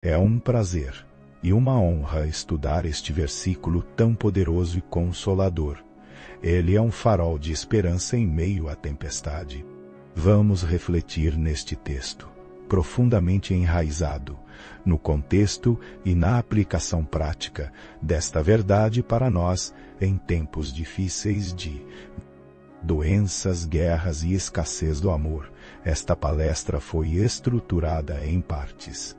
É um prazer e uma honra estudar este versículo tão poderoso e consolador. Ele é um farol de esperança em meio à tempestade. Vamos refletir neste texto, profundamente enraizado, no contexto e na aplicação prática desta verdade para nós em tempos difíceis de doenças, guerras e escassez do amor. Esta palestra foi estruturada em partes,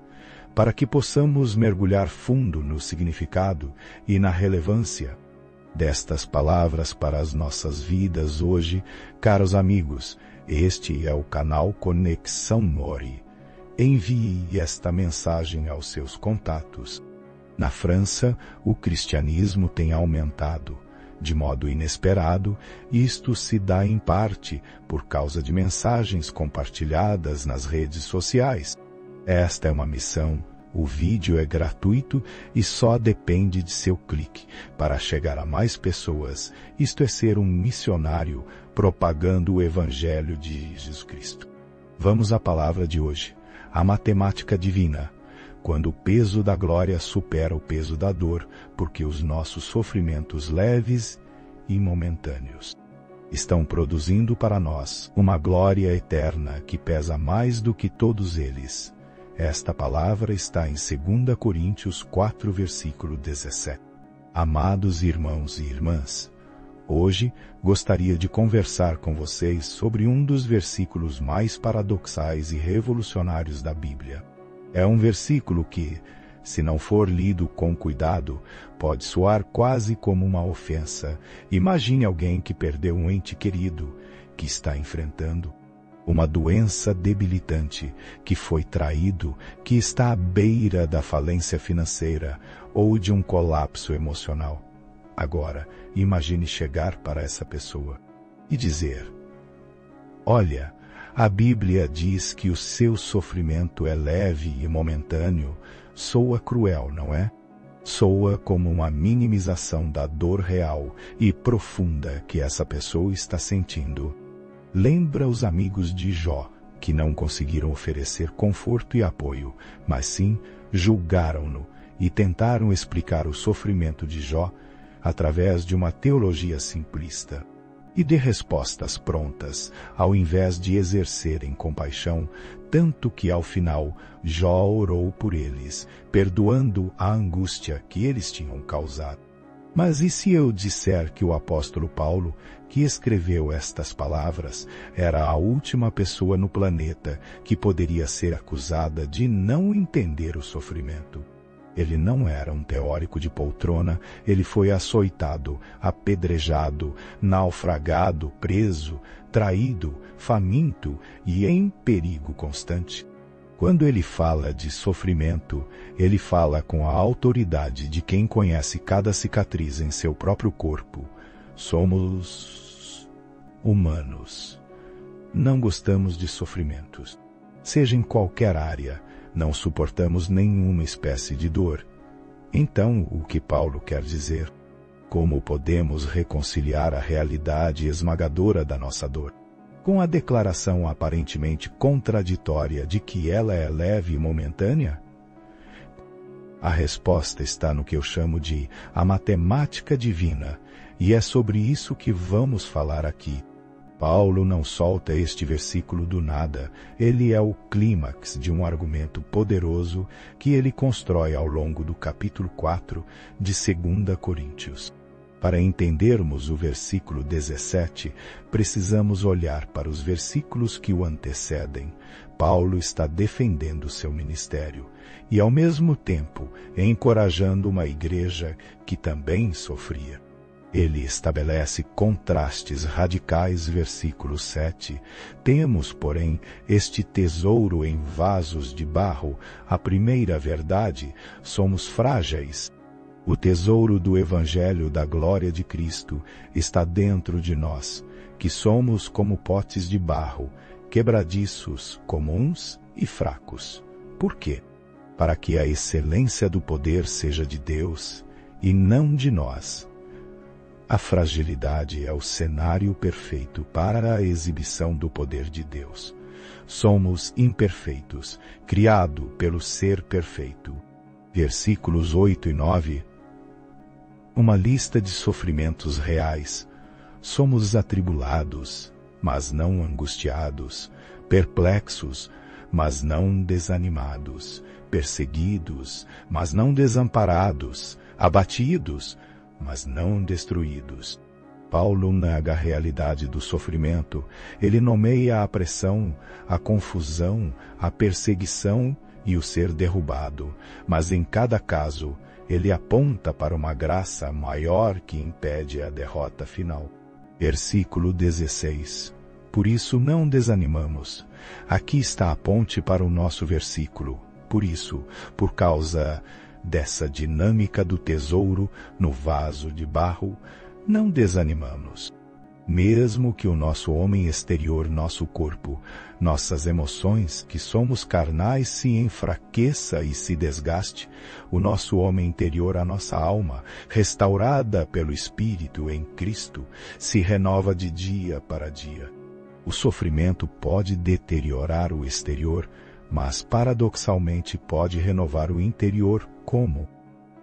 para que possamos mergulhar fundo no significado e na relevância destas palavras para as nossas vidas hoje. Caros amigos, este é o canal Conexão Mori. Envie esta mensagem aos seus contatos. Na França, o cristianismo tem aumentado de modo inesperado, e isto se dá em parte por causa de mensagens compartilhadas nas redes sociais. Esta é uma missão. O vídeo é gratuito e só depende de seu clique para chegar a mais pessoas. Isto é ser um missionário propagando o Evangelho de Jesus Cristo. Vamos à palavra de hoje, a matemática divina. Quando o peso da glória supera o peso da dor, porque os nossos sofrimentos leves e momentâneos estão produzindo para nós uma glória eterna que pesa mais do que todos eles. Esta palavra está em 2 Coríntios 4, versículo 17. Amados irmãos e irmãs, hoje gostaria de conversar com vocês sobre um dos versículos mais paradoxais e revolucionários da Bíblia. É um versículo que, se não for lido com cuidado, pode soar quase como uma ofensa. Imagine alguém que perdeu um ente querido, que está enfrentando uma doença debilitante, que foi traído, que está à beira da falência financeira ou de um colapso emocional. Agora, imagine chegar para essa pessoa e dizer: olha, a Bíblia diz que o seu sofrimento é leve e momentâneo. Soa cruel, não é? Soa como uma minimização da dor real e profunda que essa pessoa está sentindo. Lembra os amigos de Jó, que não conseguiram oferecer conforto e apoio, mas sim julgaram-no e tentaram explicar o sofrimento de Jó através de uma teologia simplista e de respostas prontas, ao invés de exercerem compaixão, tanto que ao final Jó orou por eles, perdoando a angústia que eles tinham causado. Mas e se eu disser que o apóstolo Paulo, que escreveu estas palavras, era a última pessoa no planeta que poderia ser acusada de não entender o sofrimento? Ele não era um teórico de poltrona, ele foi açoitado, apedrejado, naufragado, preso, traído, faminto e em perigo constante. Quando ele fala de sofrimento, ele fala com a autoridade de quem conhece cada cicatriz em seu próprio corpo. Somos humanos. Não gostamos de sofrimentos, seja em qualquer área. Não suportamos nenhuma espécie de dor. Então, o que Paulo quer dizer? Como podemos reconciliar a realidade esmagadora da nossa dor com a declaração aparentemente contraditória de que ela é leve e momentânea? A resposta está no que eu chamo de a matemática divina, e é sobre isso que vamos falar aqui. Paulo não solta este versículo do nada. Ele é o clímax de um argumento poderoso que ele constrói ao longo do capítulo 4 de 2 Coríntios. Para entendermos o versículo 17, precisamos olhar para os versículos que o antecedem. Paulo está defendendo seu ministério e, ao mesmo tempo, encorajando uma igreja que também sofria. Ele estabelece contrastes radicais. Versículo 7. Temos, porém, este tesouro em vasos de barro. A primeira verdade, somos frágeis. O tesouro do Evangelho da glória de Cristo está dentro de nós, que somos como potes de barro, quebradiços, comuns e fracos. Por quê? Para que a excelência do poder seja de Deus e não de nós. A fragilidade é o cenário perfeito para a exibição do poder de Deus. Somos imperfeitos, criado pelo Ser Perfeito. Versículos 8 e 9. Uma lista de sofrimentos reais. Somos atribulados, mas não angustiados, perplexos, mas não desanimados, perseguidos, mas não desamparados, abatidos, mas não destruídos. Paulo nega a realidade do sofrimento. Ele nomeia a pressão, a confusão, a perseguição e o ser derrubado, mas em cada caso, ele aponta para uma graça maior que impede a derrota final. Versículo 16. Por isso não desanimamos. Aqui está a ponte para o nosso versículo. Por isso, por causa dessa dinâmica do tesouro no vaso de barro, não desanimamos. Mesmo que o nosso homem exterior, nosso corpo, nossas emoções, que somos carnais, se enfraqueça e se desgaste, o nosso homem interior, a nossa alma, restaurada pelo Espírito em Cristo, se renova de dia para dia. O sofrimento pode deteriorar o exterior, mas paradoxalmente pode renovar o interior. Como?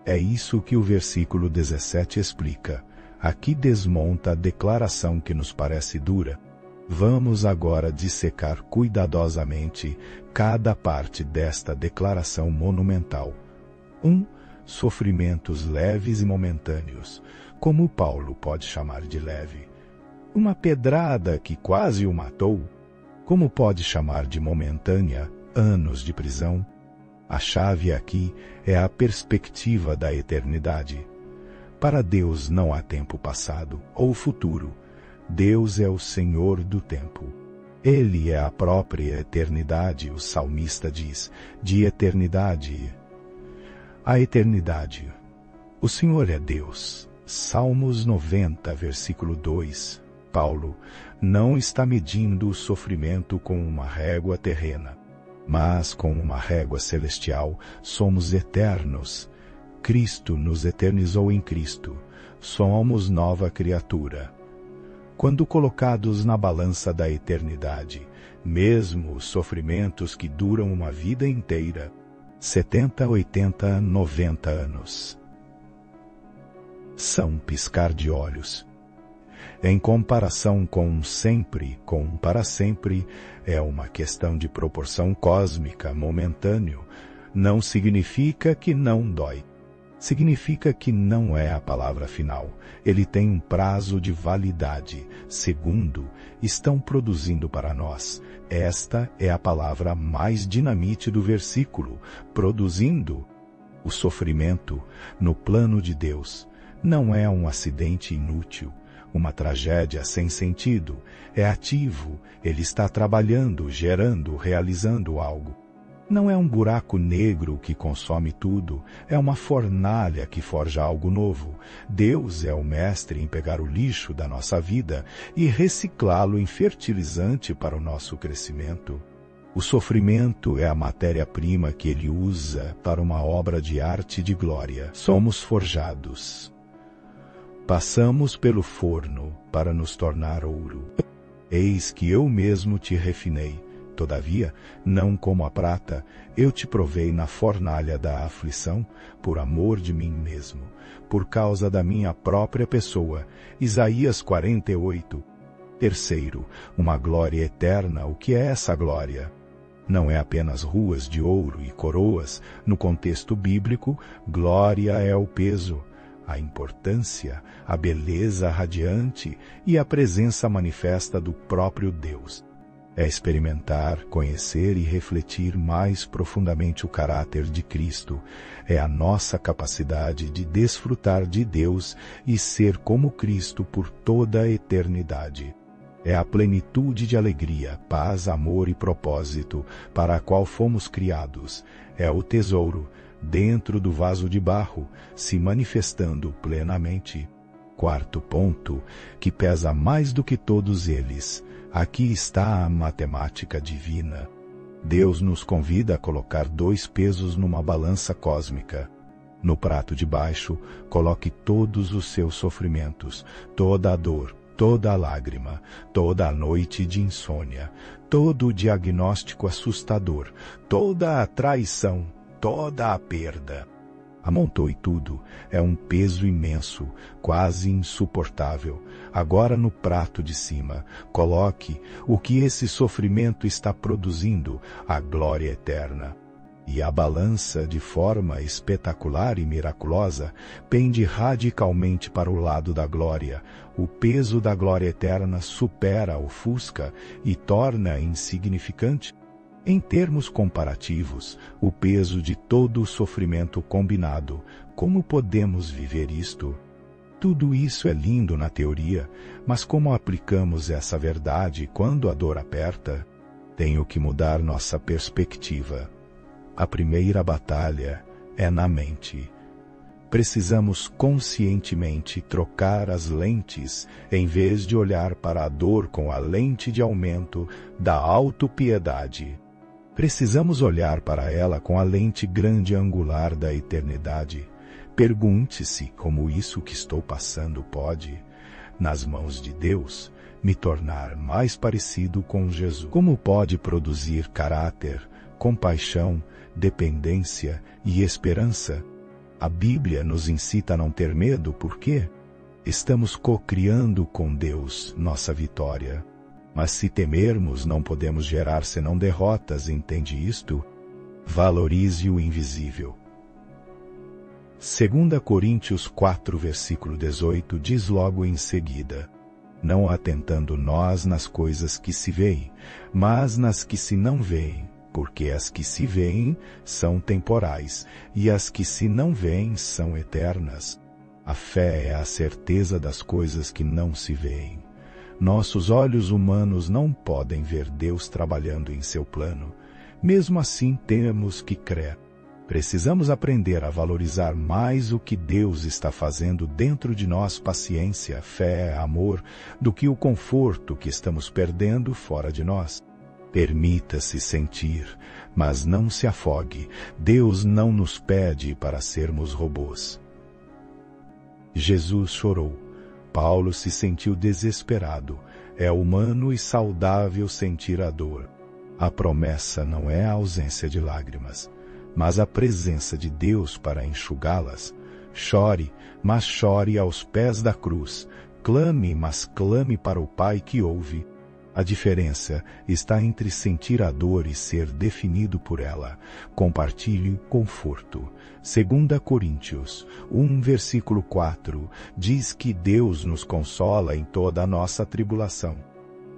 É isso que o versículo 17 explica. Aqui desmonta a declaração que nos parece dura. Vamos agora dissecar cuidadosamente cada parte desta declaração monumental. 1. Sofrimentos leves e momentâneos. Como Paulo pode chamar de leve? Uma pedrada que quase o matou. Como pode chamar de momentânea anos de prisão? A chave aqui é a perspectiva da eternidade. Para Deus não há tempo passado ou futuro. Deus é o Senhor do tempo. Ele é a própria eternidade, o salmista diz, de eternidade. A eternidade. O Senhor é Deus. Salmos 90, versículo 2. Paulo não está medindo o sofrimento com uma régua terrena, mas com uma régua celestial. Somos eternos. Cristo nos eternizou em Cristo. Somos nova criatura. Quando colocados na balança da eternidade, mesmo os sofrimentos que duram uma vida inteira, 70, 80, 90 anos, são piscar de olhos. Em comparação com sempre, com para sempre, é uma questão de proporção cósmica, momentâneo. Não significa que não dói. Significa que não é a palavra final. Ele tem um prazo de validade. Segundo, estão produzindo para nós. Esta é a palavra mais dinamite do versículo. Produzindo. O sofrimento, no plano de Deus, não é um acidente inútil, uma tragédia sem sentido. É ativo. Ele está trabalhando, gerando, realizando algo. Não é um buraco negro que consome tudo, é uma fornalha que forja algo novo. Deus é o mestre em pegar o lixo da nossa vida e reciclá-lo em fertilizante para o nosso crescimento. O sofrimento é a matéria-prima que ele usa para uma obra de arte de glória. Somos forjados. Passamos pelo forno para nos tornar ouro. Eis que eu mesmo te refinei. Todavia, não como a prata, eu te provei na fornalha da aflição, por amor de mim mesmo, por causa da minha própria pessoa. Isaías 48. Terceiro, uma glória eterna. O que é essa glória? Não é apenas ruas de ouro e coroas. No contexto bíblico, glória é o peso, a importância, a beleza radiante e a presença manifesta do próprio Deus. É experimentar, conhecer e refletir mais profundamente o caráter de Cristo. É a nossa capacidade de desfrutar de Deus e ser como Cristo por toda a eternidade. É a plenitude de alegria, paz, amor e propósito para a qual fomos criados. É o tesouro, dentro do vaso de barro, se manifestando plenamente. Quarto ponto, que pesa mais do que todos eles. Aqui está a matemática divina. Deus nos convida a colocar 2 pesos numa balança cósmica. No prato de baixo, coloque todos os seus sofrimentos, toda a dor, toda a lágrima, toda a noite de insônia, todo o diagnóstico assustador, toda a traição, toda a perda. Amontoe tudo, é um peso imenso, quase insuportável. Agora no prato de cima, coloque o que esse sofrimento está produzindo, a glória eterna. E a balança, de forma espetacular e miraculosa, pende radicalmente para o lado da glória. O peso da glória eterna supera, ofusca e torna insignificante. Em termos comparativos, o peso de todo o sofrimento combinado. Como podemos viver isto? Tudo isso é lindo na teoria, mas como aplicamos essa verdade quando a dor aperta? Tenho que mudar nossa perspectiva. A primeira batalha é na mente. Precisamos conscientemente trocar as lentes em vez de olhar para a dor com a lente de aumento da autopiedade. Precisamos olhar para ela com a lente grande angular da eternidade. Pergunte-se como isso que estou passando pode, nas mãos de Deus, me tornar mais parecido com Jesus. Como pode produzir caráter, compaixão, dependência e esperança? A Bíblia nos incita a não ter medo, porque estamos co-criando com Deus nossa vitória. Mas se temermos, não podemos gerar senão derrotas, entende isto? Valorize o invisível. 2 Coríntios 4, versículo 18, diz logo em seguida: não atentando nós nas coisas que se veem, mas nas que se não veem, porque as que se veem são temporais, e as que se não veem são eternas. A fé é a certeza das coisas que não se veem. Nossos olhos humanos não podem ver Deus trabalhando em seu plano. Mesmo assim, temos que crer. Precisamos aprender a valorizar mais o que Deus está fazendo dentro de nós, paciência, fé, amor, do que o conforto que estamos perdendo fora de nós. Permita-se sentir, mas não se afogue. Deus não nos pede para sermos robôs. Jesus chorou. Paulo se sentiu desesperado. É humano e saudável sentir a dor. A promessa não é a ausência de lágrimas, mas a presença de Deus para enxugá-las. Chore, mas chore aos pés da cruz. Clame, mas clame para o Pai que ouve. A diferença está entre sentir a dor e ser definido por ela. Compartilhe conforto. 2 Coríntios 1, versículo 4, diz que Deus nos consola em toda a nossa tribulação,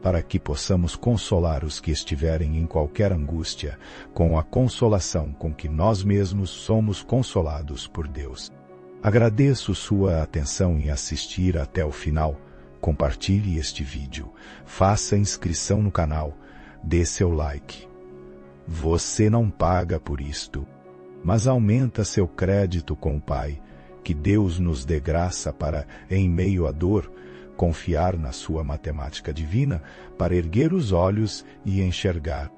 para que possamos consolar os que estiverem em qualquer angústia, com a consolação com que nós mesmos somos consolados por Deus. Agradeço sua atenção em assistir até o final. Compartilhe este vídeo, faça inscrição no canal, dê seu like. Você não paga por isto, mas aumenta seu crédito com o Pai. Que Deus nos dê graça para, em meio à dor, confiar na sua matemática divina para erguer os olhos e enxergar,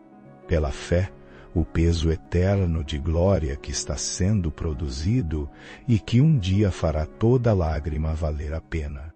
pela fé, o peso eterno de glória que está sendo produzido e que um dia fará toda lágrima valer a pena.